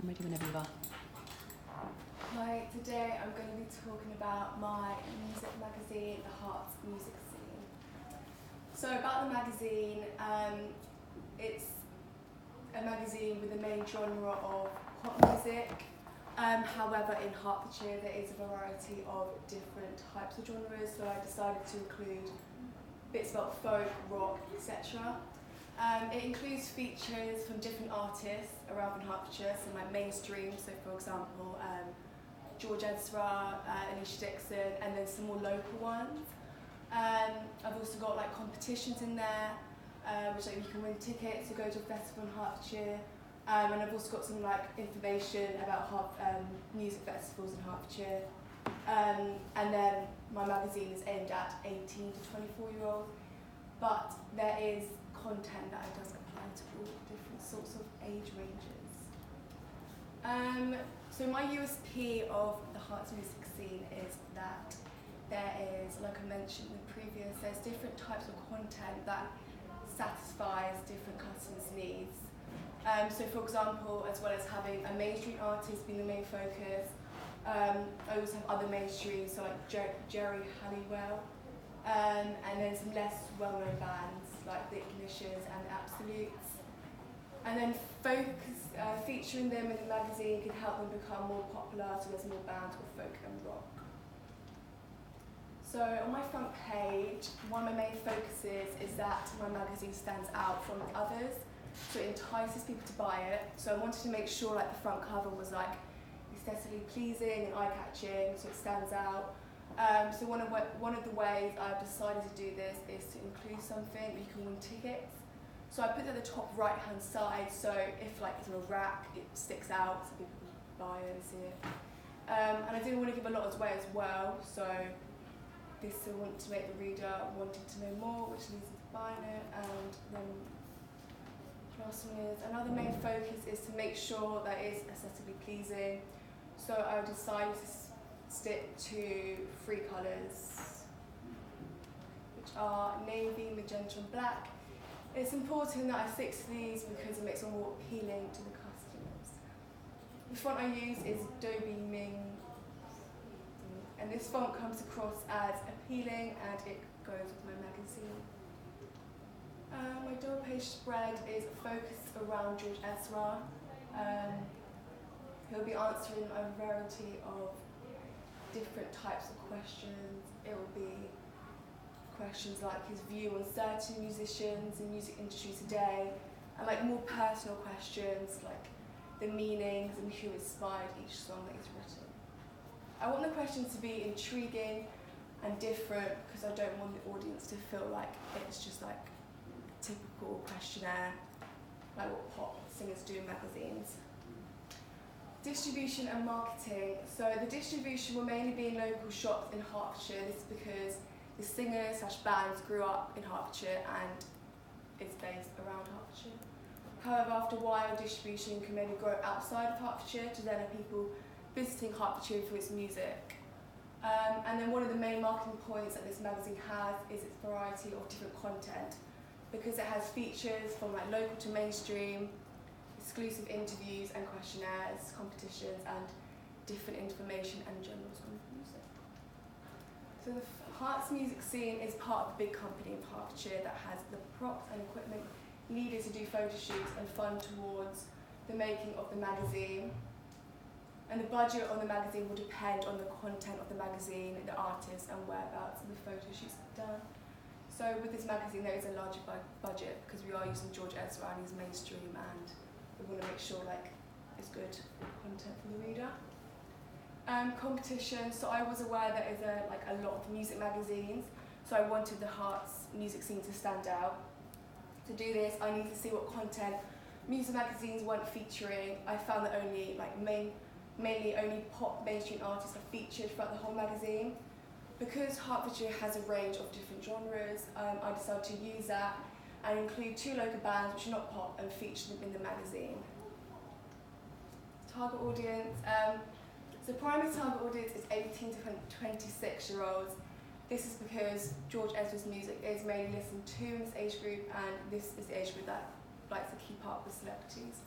I'm ready whenever you are. Hi, today I'm going to be talking about my music magazine, The Heart's Music Scene. So about the magazine, it's a magazine with the main genre of pop music. However, in Hertfordshire there is a variety of different types of genres, so I decided to include bits about folk, rock, etc. It includes features from different artists around in Hertfordshire, so like mainstream, so for example George Ezra, Alicia Dixon, and then some more local ones. I've also got like competitions in there, which like you can win tickets to go to a festival in Hertfordshire, and I've also got some like information about music festivals in Hertfordshire. And then my magazine is aimed at 18 to 24-year-olds, but there is content that does apply to all different sorts of age ranges. So my USP of the Heart's Music Scene is that there is, like I mentioned in the previous, there's different types of content that satisfies different customers' needs. So for example, as well as having a mainstream artist being the main focus, I also have other mainstream, so like Jerry Halliwell, and then some less well-known bands like the Ignitions and the Absolutes. And then featuring them in the magazine can help them become more popular, so there's more bands of folk and rock. So on my front page, one of my main focuses is that my magazine stands out from the others, so it entices people to buy it. So I wanted to make sure like the front cover was like aesthetically pleasing and eye-catching, so it stands out. So one of the ways I've decided to do this is to include something where you can win tickets. So I put it at the top right-hand side, so if like it's in a rack, it sticks out so people can buy it and see it. And I didn't want to give a lot away as well, so this I want to make the reader wanting to know more, which leads them to buying it, and then last one is, another main focus is to make sure that it's aesthetically pleasing. So I decided to stick to 3 colours, which are navy, magenta and black. It's important that I stick to these because it makes them more appealing to the customers. The font I use is Adobe Ming, and this font comes across as appealing and it goes with my magazine. My double page spread is focused around George Ezra. He'll be answering a variety of different types of questions. It will be questions like his view on certain musicians in music industry today, and like more personal questions like the meanings and who inspired each song that he's written. I want the questions to be intriguing and different because I don't want the audience to feel like it's just like a typical questionnaire like what pop singers do in magazines. Distribution and marketing. So the distribution will mainly be in local shops in Hertfordshire. This is because the singers/bands grew up in Hertfordshire and it's based around Hertfordshire. However, after a while, distribution can maybe grow outside of Hertfordshire to then have people visiting Hertfordshire for its music. And then one of the main marketing points that this magazine has is its variety of different content, because it has features from like local to mainstream, exclusive interviews and questionnaires, competitions, and different information and journals on music. So the Heart's Music Scene is part of a big company in Hertfordshire that has the props and equipment needed to do photo shoots and fund towards the making of the magazine. And the budget on the magazine will depend on the content of the magazine, the artists and whereabouts and the photo shoots done. So with this magazine there is a larger budget because we are using George Ezra and he's mainstream, and we want to make sure like it's good content for the reader. Competition. So I was aware that there's a lot of music magazines, so I wanted the Heart's Music Scene to stand out. To do this, I need to see what content music magazines weren't featuring. I found that only mainly only pop mainstream artists are featured throughout the whole magazine. Because Hertfordshire has a range of different genres, I decided to use that and include 2 local bands which are not pop and feature them in the magazine. Target audience. So primary target audience is 18 to 26-year-olds. This is because George Ezra's music is mainly listened to in this age group, and this is the age group that likes to keep up with celebrities.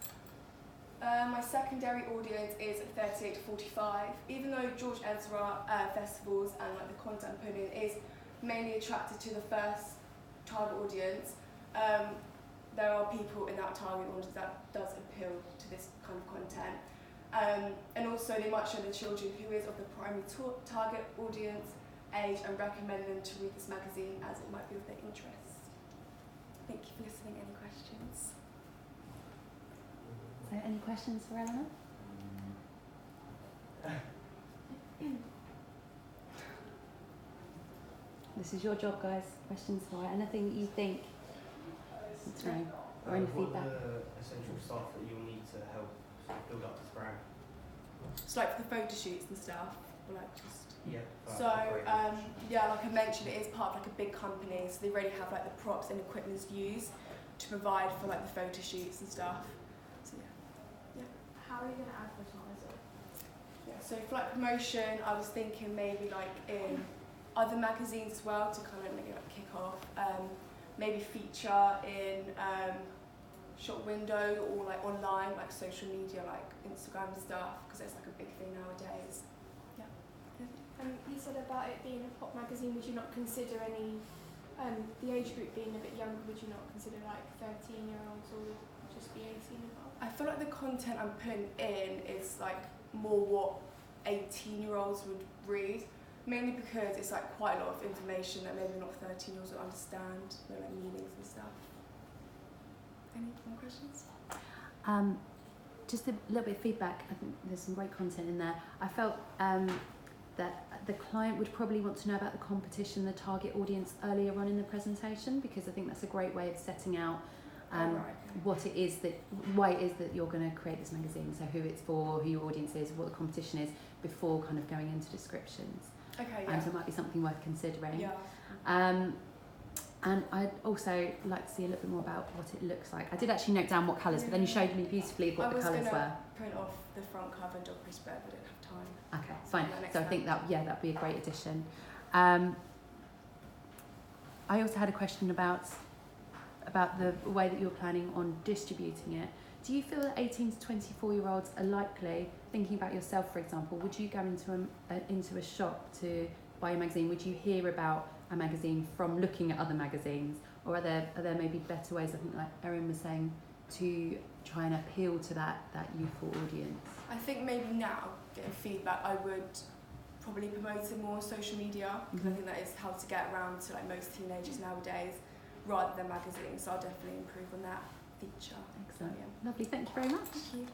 My secondary audience is 38 to 45. Even though George Ezra festivals and like the content I'm putting in is mainly attracted to the first target audience, there are people in that target audience that does appeal to this kind of content. And also they might show the children who is of the primary target audience age and recommend them to read this magazine as it might be of their interest. Thank you for listening. Any questions? So any questions for Eleanor? This is your job, guys. Questions for her. Anything you think? That's right. Or any feedback? What are the essential stuff that you'll need to help sort of build up this brand? So like for the photo shoots and stuff, or like just... Yeah. So, yeah, like I mentioned, it is part of like a big company, so they already have like the props and equipment used to provide for like the photo shoots and stuff. So yeah. How are you going to advertise it? Yeah, so for like promotion, I was thinking maybe like in other magazines as well to kind of maybe like kick off. Maybe feature in shop window or like online, like social media, like Instagram and stuff, because it's like a big thing nowadays. Yeah. You said about it being a pop magazine, would you not consider any, the age group being a bit younger, would you not consider like 13-year-olds or just be 18 and above? I feel like the content I'm putting in is like more what 18-year-olds would read, mainly because it's like quite a lot of information that maybe not 13-year-olds will understand, you know, like meanings and stuff. Any more questions? Just a little bit of feedback. I think there's some great content in there. I felt that the client would probably want to know about the competition, the target audience earlier on in the presentation, because I think that's a great way of setting out what it is that, why it is that you're going to create this magazine, so who it's for, who your audience is, what the competition is, before kind of going into descriptions. Okay, yeah. So it might be something worth considering. Yeah. And I'd also like to see a little bit more about what it looks like. I did actually note down what colours, but then you showed me beautifully what the colours were. I was going to print off the front cover and dog spread, but I didn't have time. Okay, fine. So I think that'd be a great addition. I also had a question about the way that you're planning on distributing it. Do you feel that 18 to 24-year-olds are likely, thinking about yourself for example, would you go into a shop to buy a magazine? Would you hear about a magazine from looking at other magazines, or are there maybe better ways, I think like Erin was saying, to try and appeal to that youthful audience? I think maybe now, getting feedback, I would probably promote it more on social media, because I think that is how to get around to like most teenagers nowadays, rather than magazines, so I'll definitely improve on that feature. Excellent. Yeah. Lovely, thank you very much. Thank you.